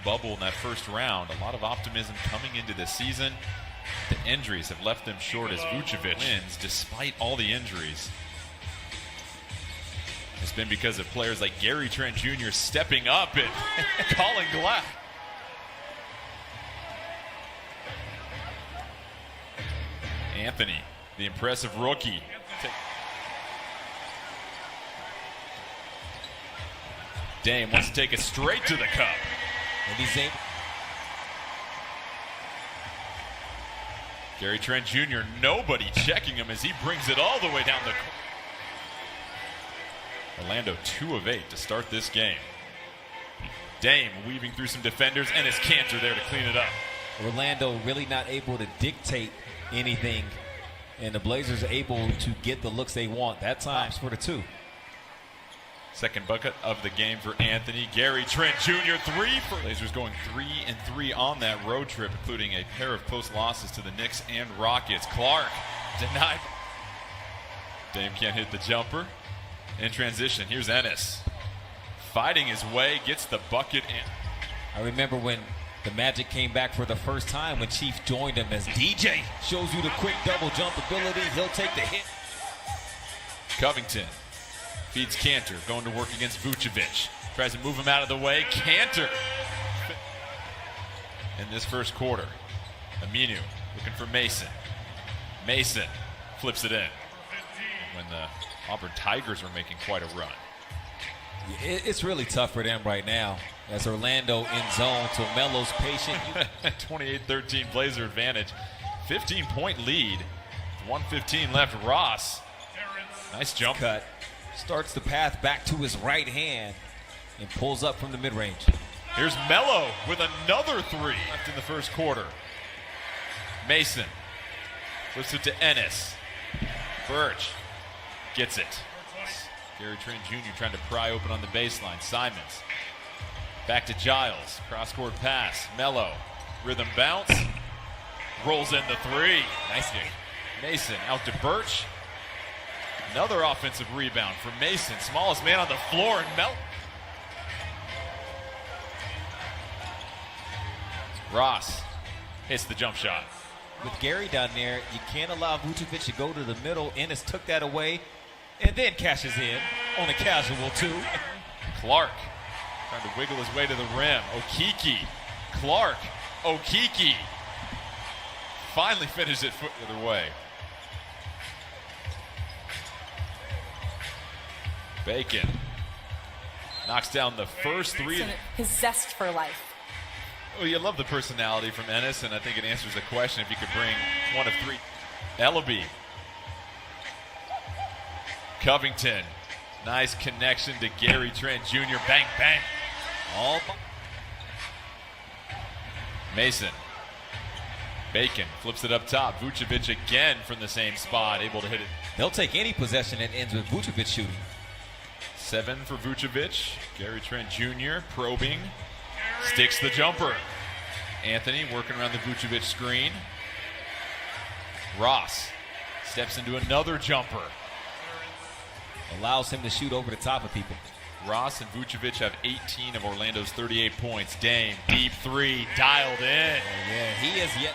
bubble in that first round. A lot of optimism coming into this season. The injuries have left them short as Vucevic wins despite all the injuries. It's been because of players like Gary Trent Jr. stepping up and calling glass. Anthony, the impressive rookie. Dame wants to take it straight to the cup. And he's able. Gary Trent Jr., nobody checking him as he brings it all the way down the court. Orlando 2 of 8 to start this game. Dame weaving through some defenders, and his Cantor there to clean it up. Orlando really not able to dictate anything, and the Blazers are able to get the looks they want. That time's for the 2. Second bucket of the game for Anthony. Gary Trent Jr. 3 for Blazers, going 3-3 on that road trip, including a pair of close losses to the Knicks and Rockets. Clark denied. Dame can't hit the jumper. In transition, here's Ennis. Fighting his way, gets the bucket in. I remember when the Magic came back for the first time when Chief joined him as DJ. Shows you the quick double jump ability. He'll take the hit. Covington feeds Cantor, going to work against Vucevic. Tries to move him out of the way. Cantor in this first quarter. Aminu looking for Mason. Mason flips it in. When the Auburn Tigers are making quite a run. It's really tough for them right now as Orlando in zone, so Melo's patient. 28-13 Blazer advantage. 15-point lead. 1:15 left. Ross. Nice jump cut. Starts the path back to his right hand and pulls up from the mid-range. Here's Melo with another 3 left in the first quarter. Mason flips it to Ennis. Birch gets it. Gary Trent Jr. trying to pry open on the baseline. Simons. Back to Giles. Cross-court pass. Melo. Rhythm bounce. Rolls in the 3. Nice game. Mason out to Birch. Another offensive rebound for Mason. Smallest man on the floor, and Ross hits the jump shot. With Gary down there, you can't allow Vucevic to go to the middle. Ennis took that away and then cashes in on a casual 2. Clark trying to wiggle his way to the rim. Okeke. Clark. Okeke. Finally finished it the other way. Bacon knocks down the first 3. His zest for life. Well, you love the personality from Ennis, and I think it answers the question if you could bring 1 of 3. Ellaby. Covington. Nice connection to Gary Trent Jr. Bang, bang. All Mason. Bacon flips it up top. Vucevic again from the same spot, able to hit it. They'll take any possession that ends with Vucevic shooting. 7 for Vucevic. Gary Trent Jr. probing. Sticks the jumper. Anthony working around the Vucevic screen. Ross steps into another jumper. Allows him to shoot over the top of people. Ross and Vucevic have 18 of Orlando's 38 points. Dame, deep 3, dialed in. Oh, yeah, he is yet.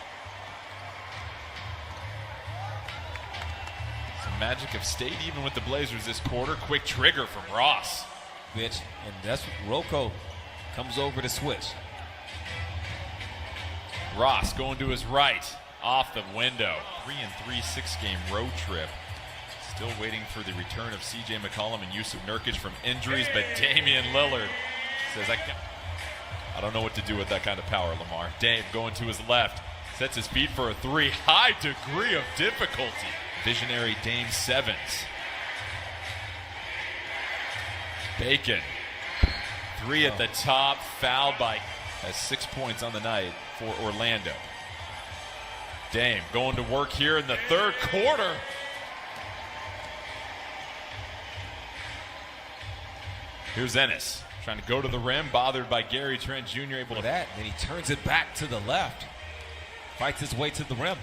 Some magic have stayed even with the Blazers this quarter. Quick trigger from Ross. And that's Rocco comes over to switch. Ross going to his right, off the window. 3-3 6-game road trip. Still waiting for the return of C.J. McCollum and Yusuf Nurkic from injuries, but Damian Lillard says, I don't know what to do with that kind of power, Lamar. Dame going to his left, sets his feet for a 3. High degree of difficulty. Visionary Dame Sevens. Bacon. 3 at the top, fouled by, has 6 points on the night for Orlando. Dame going to work here in the third quarter. Here's Ennis trying to go to the rim, bothered by Gary Trent Jr. able to that. Then he turns it back to the left. Fights his way to the rim.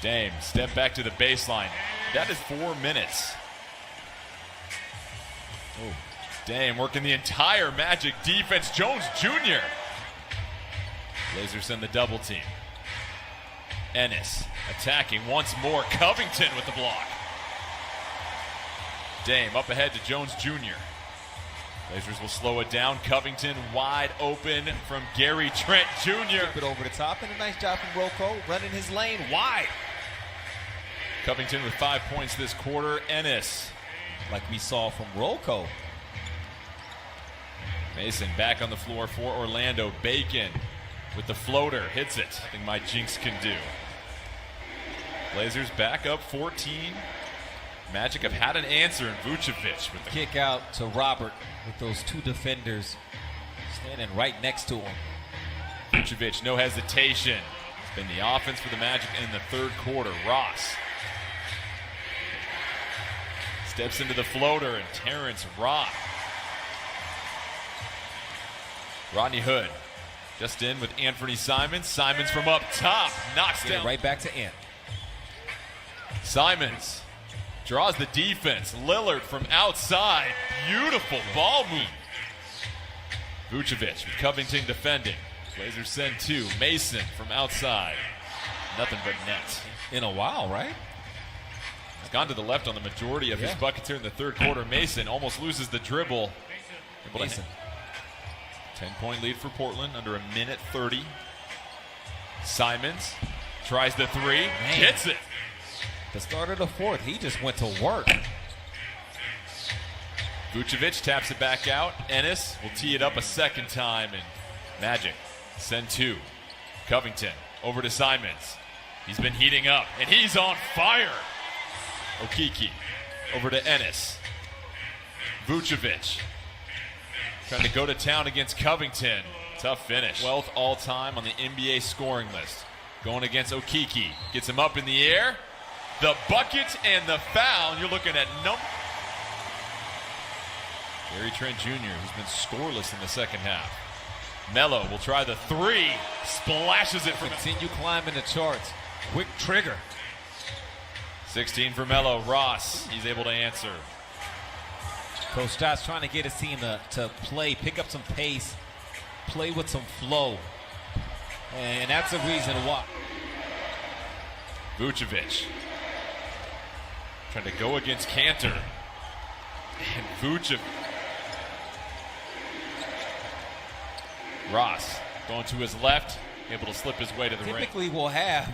Dame, step back to the baseline. That is 4 minutes. Oh, Dame working the entire Magic defense. Jones Jr. Blazers send the double team. Ennis attacking once more. Covington with the block. Dame up ahead to Jones Jr. Blazers will slow it down. Covington wide open from Gary Trent Jr. Flip it over the top, and a nice job from Rocco running his lane wide. Covington with 5 points this quarter. Ennis, like we saw from Rocco. Mason back on the floor for Orlando. Bacon with the floater, hits it. Nothing my Jinx can do. Blazers back up 14. Magic have had an answer in Vucevic with the Kick out to Robert with those two defenders standing right next to him. Vucevic, no hesitation. It's been the offense for the Magic in the third quarter. Ross steps into the floater, and Terrence Ross. Rodney Hood just in with Anthony Simons. Simons from up top knocks down. Right back to Ant. Simons draws the defense. Lillard from outside. Beautiful ball move. Vucevic with Covington defending. Blazers send two. Mason from outside. Nothing but net. In a while, right? He's gone to the left on the majority of his buckets here in the third quarter. Mason almost loses the dribble. Mason. 10-point lead for Portland under a minute 30. Simons tries the three. Hits it. The start of the fourth, he just went to work. Vucevic taps it back out. Ennis will tee it up a second time, and Magic send two. Covington over to Simons. He's been heating up, and he's on fire. Okeke over to Ennis. Vucevic trying to go to town against Covington. Tough finish. 12th all-time on the NBA scoring list. Going against Okeke. Gets him up in the air. The bucket and the foul. You're looking at Gary Trent Jr., who's been scoreless in the second half. Melo will try the three. Splashes it from... Continue climbing the charts. Quick trigger. 16 for Melo. Ross, he's able to answer. Coach Josh trying to get his team to play, pick up some pace, play with some flow. And that's the reason why. Vucevic trying to go against Cantor. And Vucevic. Ross going to his left, able to slip his way to the ring. Typically we'll have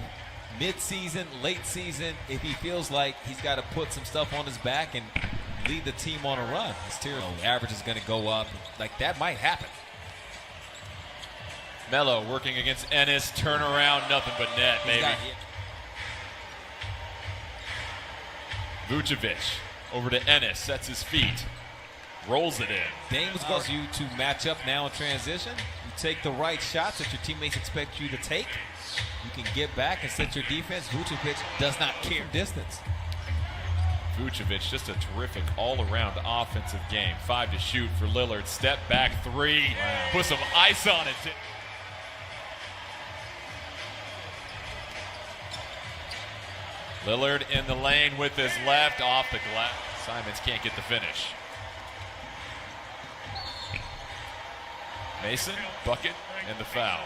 mid-season, late season, if he feels like he's got to put some stuff on his back and lead the team on a run. His average is going to go up. Like, that might happen. Melo working against Ennis. Turnaround, nothing but net, baby. Vucevic over to Ennis. Sets his feet. Rolls it in. Dame wants you to match up now in transition. You take the right shots that your teammates expect you to take. You can get back and set your defense. Vucevic does not care distance. Vucevic, just a terrific all-around offensive game. 5 to shoot for Lillard. Step back three. Wow. Put some ice on it. Lillard in the lane with his left off the glass. Simons can't get the finish. Mason, bucket, and the foul.